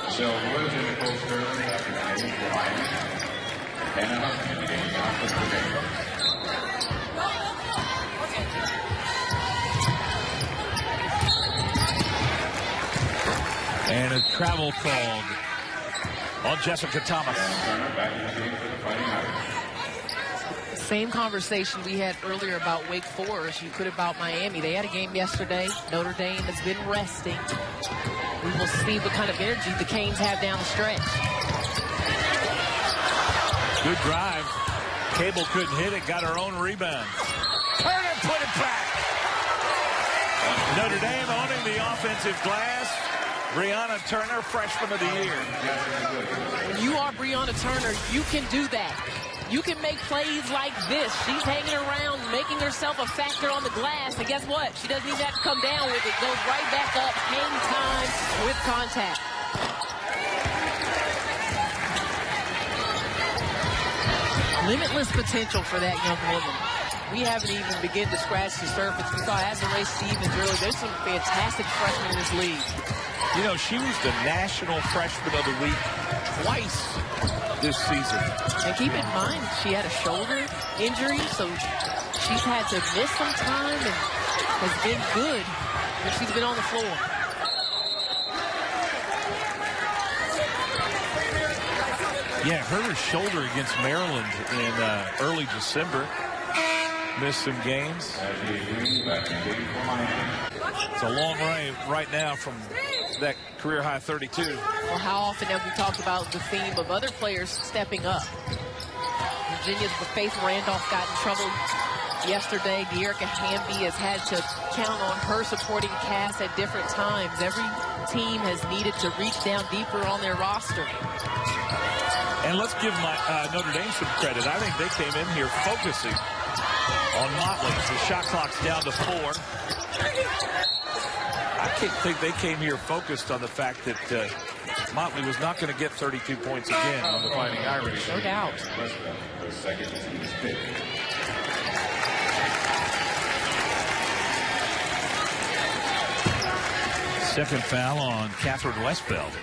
Michelle Woods in the post early after the game for Miami. Hannah Huffman in the game now for the game. And a travel called on Jessica Thomas. Back in the game for the Fighting Irish. Same conversation we had earlier about Wake Forest. You could about Miami. They had a game yesterday. Notre Dame has been resting. We will see what kind of energy the Canes have down the stretch. Good drive. Cable couldn't hit it. Got her own rebound. Turner put it back. Notre Dame owning the offensive glass. Brianna Turner, freshman of the year. When you are Brianna Turner, you can do that. You can make plays like this. She's hanging around, making herself a factor on the glass. And guess what? She doesn't even have to come down with it. Goes right back up, hang time with contact. Limitless potential for that young woman. We haven't even begun to scratch the surface. We saw Azurá Stevens earlier. There's some fantastic freshmen in this league. You know, she was the National Freshman of the Week twice this season. And keep in mind, she had a shoulder injury, so she's had to miss some time and has been good when she's been on the floor. Yeah, hurt her shoulder against Maryland in early December. Missed some games. It's a long way right now from that career-high 32. Well, how often have we talked about the theme of other players stepping up? Virginia's Faith Randolph got in trouble yesterday. De'Erica Hamby has had to count on her supporting cast at different times. Every team has needed to reach down deeper on their roster. And let's give Notre Dame some credit. I think they came in here focusing on Motley. The shot clock's down to 4. I think they came here focused on the fact that Motley was not going to get 32 points again on the Fighting Irish. No doubt. Second foul on Catherine Westbeld.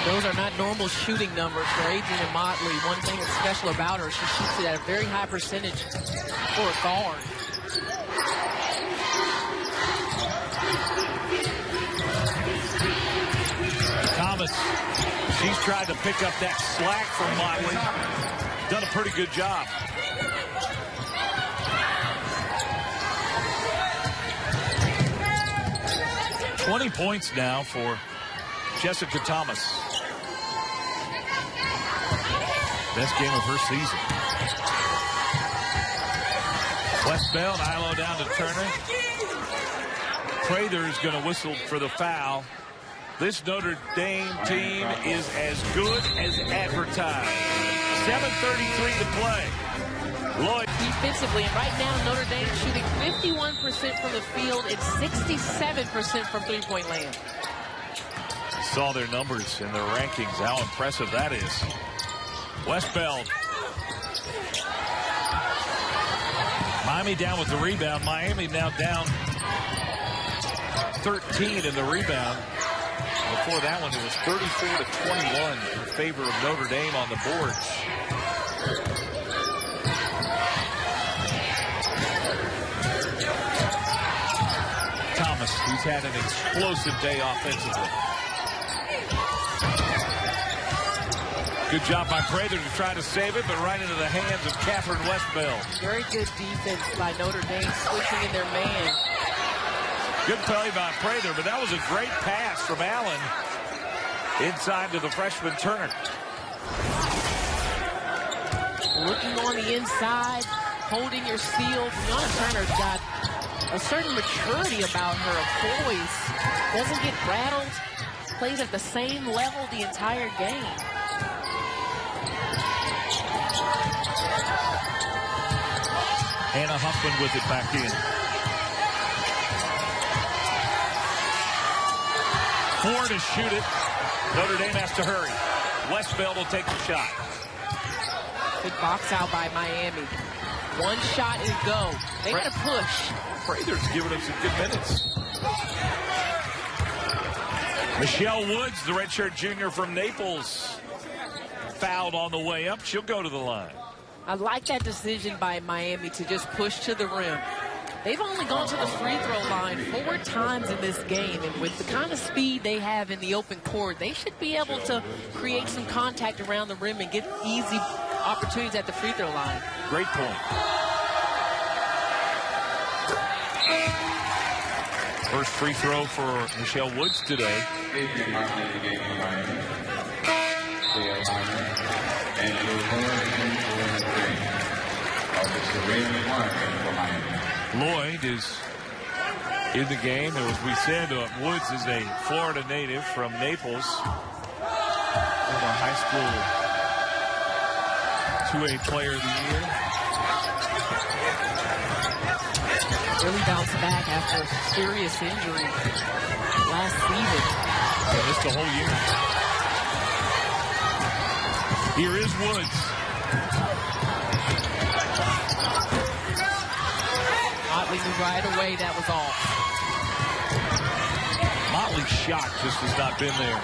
Those are not normal shooting numbers for Adrian Motley. One thing that's special about her, she shoots it at a very high percentage for a guard. Thomas She's tried to pick up that slack from Motley. Done a pretty good job. $20 points now for Jessica Thomas. Best game of her season. Westbell, Ilo down to Turner. Prather is going to whistle for the foul. This Notre Dame team is as good as advertised. 7:33 to play. Lloyd. Defensively, and right now Notre Dame shooting 51% from the field and 67% from three-point land. Saw their numbers and their rankings, how impressive that is. Westbell. Miami down with the rebound. Miami now down 13 in the rebound. Before that one, it was 34-21 in favor of Notre Dame on the boards. Thomas, who's had an explosive day offensively. Good job by Prather to try to save it, but right into the hands of Catherine Westbell. Very good defense by Notre Dame, switching in their man. Good play by Prather, but that was a great pass from Allen inside to the freshman Turner. Looking on the inside, holding your seal. Brianna Turner's got a certain maturity about her, a poise. Doesn't get rattled. Plays at the same level the entire game. Hannah Huffman with it back in. 4 to shoot it. Notre Dame has to hurry. Westbell will take the shot. Good box out by Miami. One shot and go. They got to push. Prather's giving them some good minutes. Michelle Woods, the redshirt junior from Naples, fouled on the way up. She'll go to the line. I like that decision by Miami to just push to the rim. They've only gone to the free throw line 4 times in this game, and with the kind of speed they have in the open court, they should be able to create some contact around the rim and get easy opportunities at the free throw line. Great point. First free throw for Michelle Woods today. Lloyd is in the game. As we said, Woods is a Florida native from Naples. Former high school 2A player of the year. Really bounced back after a serious injury last season. They missed the whole year. Here is Woods. Motley knew right away that was off. Motley's shot just has not been there.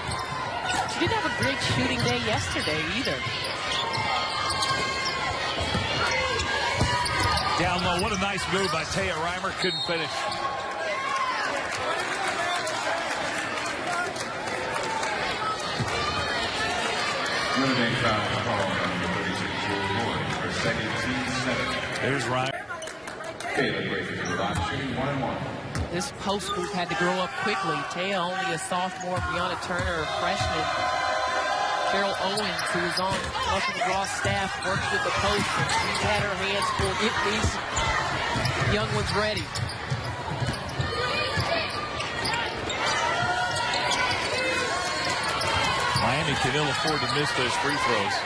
She didn't have a great shooting day yesterday either. Down low, what a nice move by Taya Reimer. Couldn't finish. Notre Dame foul call on number 36, Jewel Lloyd, for second team 7. There's Reimer. Taylor breaking the line, shooting 1-1. This post group had to grow up quickly. Taya only a sophomore, Brianna Turner a freshman. Cheryl Owens, who was on Russell McGraw's staff, works with the post, and she's had her hands full. Get these young ones ready. Miami can ill afford to miss those free throws.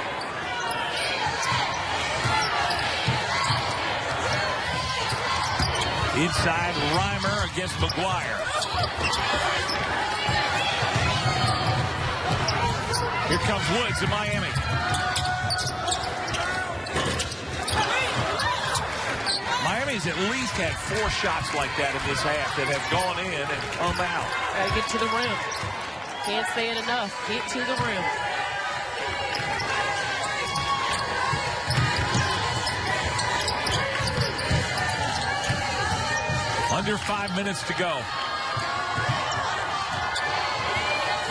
Inside, Reimer against McGuire. Here comes Woods in Miami. Miami's at least had 4 shots like that in this half that have gone in and come out. Gotta get to the rim. Can't say it enough. Get to the rim. Under 5 minutes to go.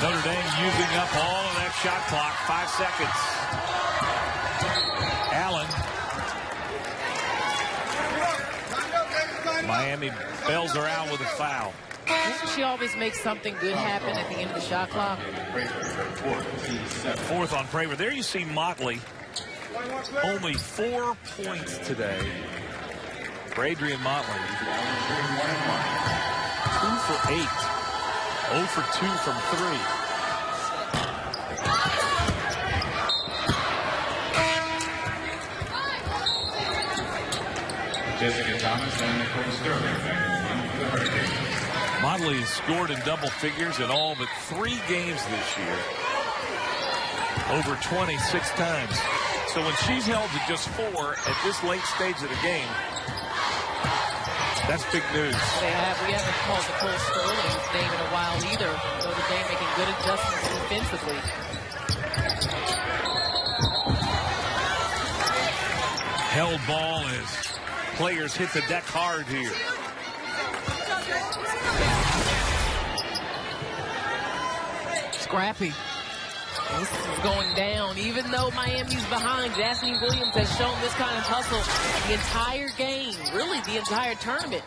Notre Dame using up all of that 2-minute shot clock, 5 seconds. Allen. Miami bails her out with a foul. She always makes something good happen at the end of the shot clock. Fourth on Praver. There you see Motley. Only 4 points today for Adrian Motley. 2 for 8. 0 for 2 from 3. Jessica Thomas and Nicole Sterling. Motley has scored in double figures in all but 3 games this year. Over 26 times. So when she's held to just 4 at this late stage of the game, that's big news. We haven't called Nicole Sterling's name in a while either. Notre Dame making good adjustments defensively. Held ball as players hit the deck hard here. Scrappy. This is going down. Even though Miami's behind, Jasmine Williams has shown this kind of hustle the entire game, really the entire tournament.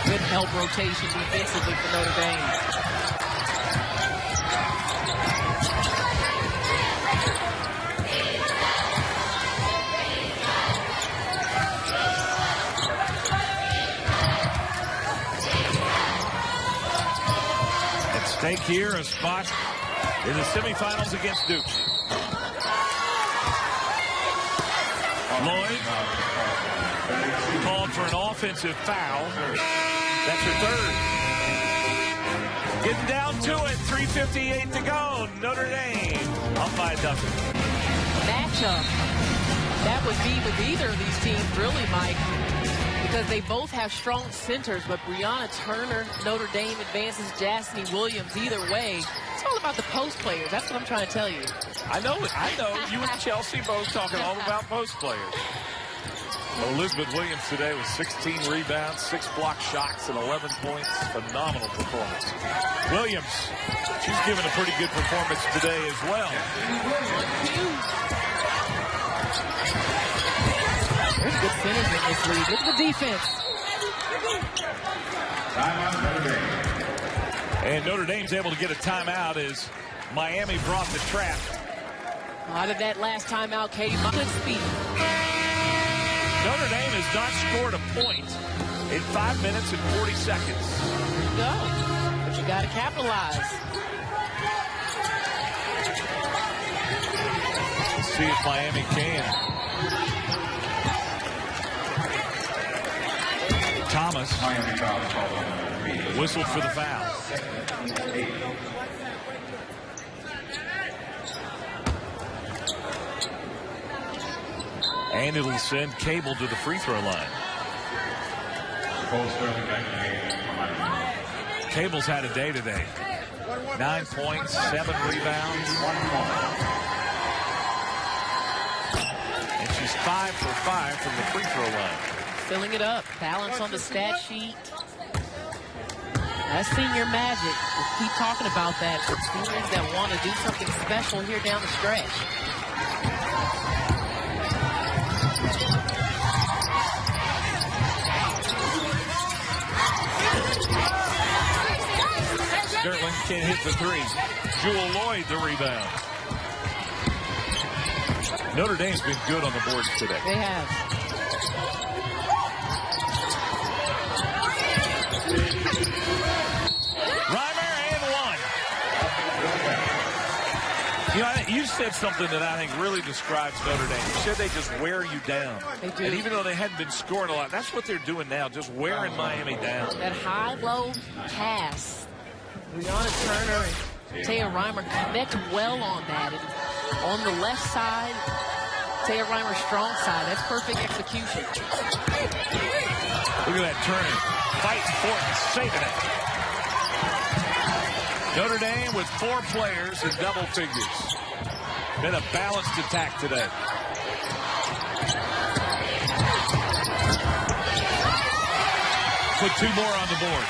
Good help rotation defensively for Notre Dame. Take here a spot in the semifinals against Duke. Lloyd called for an offensive foul. That's her third. Getting down to it. 3:58 to go. Notre Dame up by nothing. Matchup. That would be with either of these teams, really, Mike. Because they both have strong centers, but Brianna Turner, Notre Dame advances Jasmine Williams. Either way, it's all about the post players. That's what I'm trying to tell you. I know. You and Chelsea both talking all about post players. Elizabeth Williams today with 16 rebounds, 6 block shots, and 11 points. Phenomenal performance. Williams, she's given a pretty good performance today as well. There's good centers in this league. Look at the defense. And Notre Dame's able to get a timeout as Miami brought the trap. Out of that last timeout, Katie, good speed. Notre Dame has not scored a point in 5 minutes and 40 seconds. There you go. But you got to capitalize. Let's see if Miami can. Thomas whistled for the foul. And it'll send Cable to the free throw line. Cable's had a day today. 9 points, 7 rebounds, 1 point. And she's 5 for 5 from the free throw line. Filling it up. Balance on the stat sheet. That's senior magic. We'll keep talking about that for seniors that want to do something special here down the stretch. Sterling can't hit the 3. Jewel Lloyd the rebound. Notre Dame's been good on the boards today. They have. Reimer and 1. You know, you said something that I think really describes Notre Dame. You said they just wear you down. They do. And even though they hadn't been scoring a lot, that's what they're doing now, just wearing Miami down. That high-low pass. Brianna Turner and Taya Reimer connect well on that. And on the left side, Taya Reimer's strong side. That's perfect execution. Look at that Turner fighting for it and saving it. Notre Dame with 4 players in double figures. Been a balanced attack today. put 2 more on the board.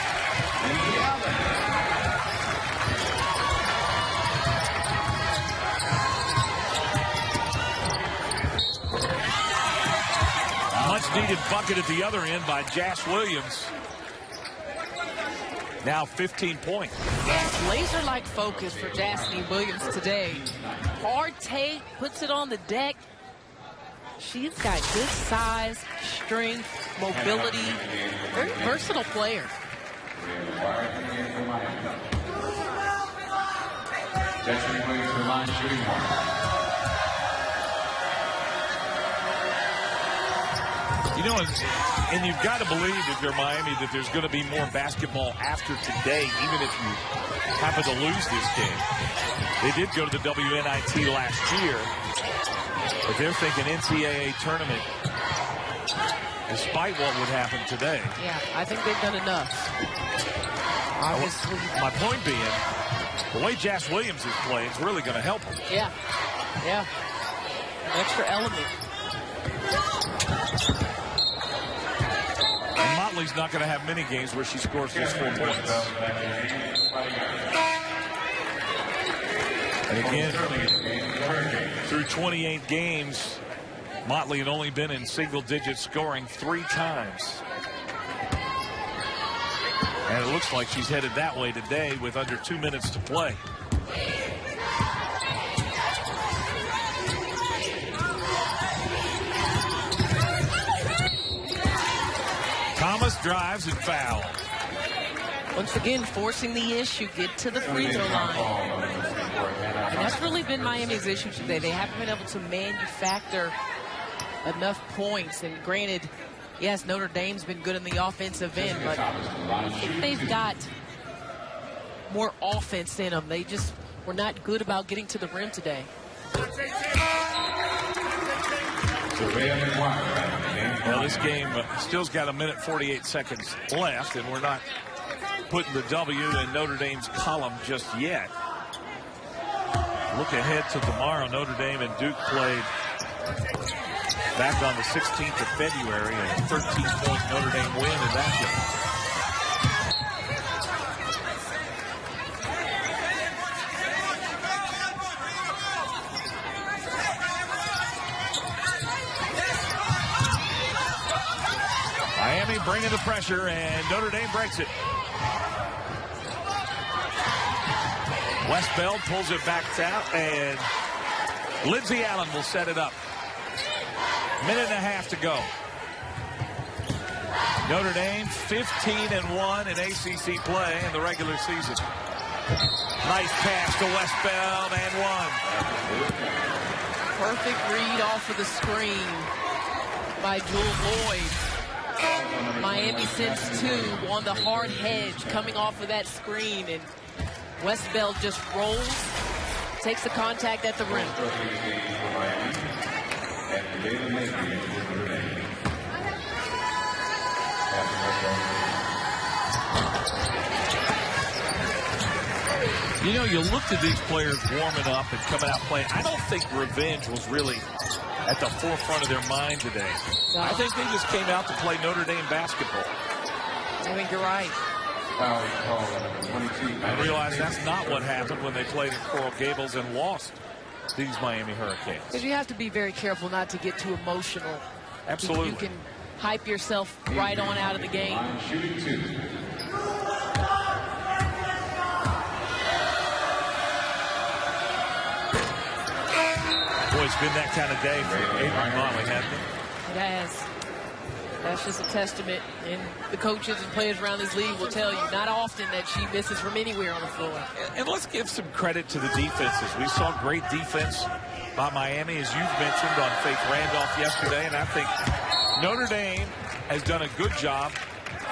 Much needed bucket at the other end by Jas Williams. Now 15 points. Laser-like focus for Jasmine Williams today. Hard take, puts it on the deck. She's got good size, strength, mobility. Very versatile player. Jasmine Williams to the line, shooting 1. You know, and you've got to believe if you're Miami that there's going to be more basketball after today, even if you happen to lose this game. They did go to the WNIT last year, but they're thinking NCAA tournament despite what would happen today. Yeah, I think they've done enough. Obviously. My point being, the way Jas Williams is playing is really going to help them. Yeah, yeah. An extra element. And Motley's not going to have many games where she scores just 4 points. And again, through 28 games, Motley had only been in single-digit scoring 3 times. And it looks like she's headed that way today with under 2 minutes to play. Thomas drives and fouls. Once again, forcing the issue, get to the free throw line. And that's really been Miami's issue today. They haven't been able to manufacture enough points. And granted, yes, Notre Dame's been good in the offensive end, but I think they've got more offense in them. They just were not good about getting to the rim today. Well, this game still's got 1:48 seconds left, and we're not putting the W in Notre Dame's column just yet. Look ahead to tomorrow. Notre Dame and Duke played back on the 16th of February, and a 13-point Notre Dame win in that game. Miami bringing the pressure, and Notre Dame breaks it. Westbeld pulls it back out, and Lindsey Allen will set it up. 1.5 minutes to go. Notre Dame 15-1 in ACC play in the regular season. Nice pass to Westbeld and 1. Perfect read off of the screen by Jewel Lloyd. Miami sends 2 on the hard hedge coming off of that screen, and Westbeld just rolls, takes the contact at the rim. You know, you looked at these players warming up and coming out playing. I don't think revenge was really at the forefront of their mind today. No. I think they just came out to play Notre Dame basketball. I think you're right. I realize that's not what happened when they played in Coral Gables and lost these Miami Hurricanes. Because you have to be very careful not to get too emotional. Absolutely. You can hype yourself right on out of the game. Boy, it's been that kind of day for Avery Motley, hasn't it? It has. That's just a testament. And the coaches and players around this league will tell you not often that she misses from anywhere on the floor. And let's give some credit to the defenses. We saw great defense by Miami, as you've mentioned, on Faith Randolph yesterday. And I think Notre Dame has done a good job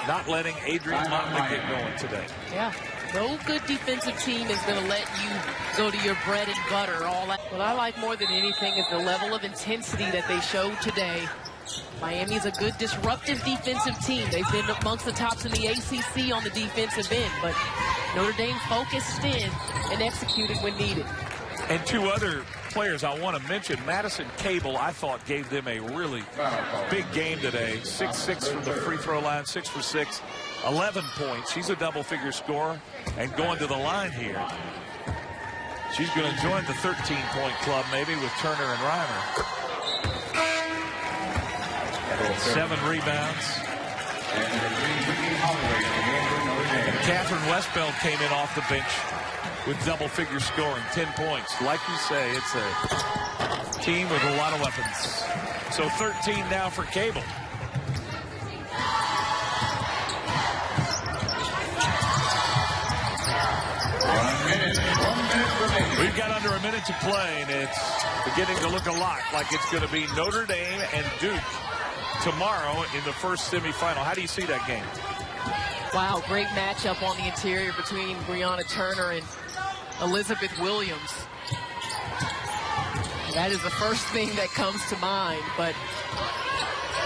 not letting Adrian Motley get going today. Yeah. No good defensive team is going to let you go to your bread and butter. All that. What I like more than anything is the level of intensity that they showed today. Miami is a good disruptive defensive team. They've been amongst the tops in the ACC on the defensive end, but Notre Dame focused in and executed when needed. And 2 other players I want to mention, Madison Cable, I thought gave them a really big game today. 6-6 from the free throw line, 6 for 6, 11 points. She's a double-figure scorer and going to the line here. She's going to join the 13-point club maybe with Turner and Reimer. 7 rebounds. And Catherine Westbeld came in off the bench with double-figure scoring, 10 points. Like you say, it's a team with a lot of weapons. So 13 now for Cable. We've got under a minute to play, and it's beginning to look a lot like it's going to be Notre Dame and Duke tomorrow in the first semifinal. How do you see that game? Wow, great matchup on the interior between Brianna Turner and Elizabeth Williams. That is the first thing that comes to mind, but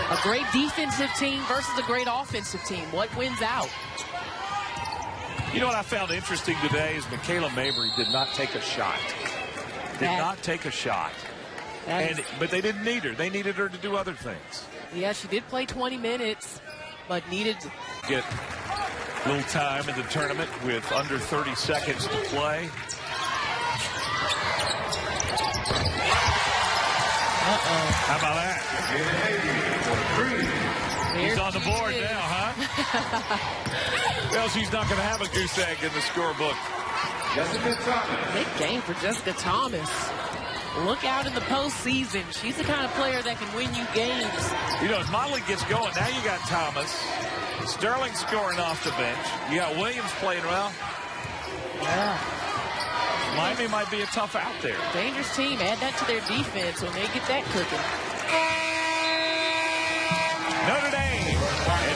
a great defensive team versus a great offensive team. What wins out? You know what I found interesting today is Michaela Mabry did not take a shot. But they didn't need her. They needed her to do other things. Yeah, she did play 20 minutes, but needed to get a little time in the tournament with under 30 seconds to play. How about that? He's on the board now, huh? Well, she's not going to have a goose egg in the scorebook. Big game for Jessica Thomas. Look out in the postseason. She's the kind of player that can win you games. You know, as Motley gets going, now you got Thomas. Sterling scoring off the bench. You got Williams playing well. Yeah. Miami might be a tough out there. Dangerous team. Add that to their defense when they get that cooking. Notre Dame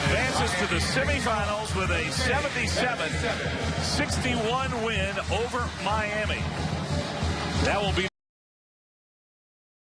advances to the semifinals with a 77-61 win over Miami. That will be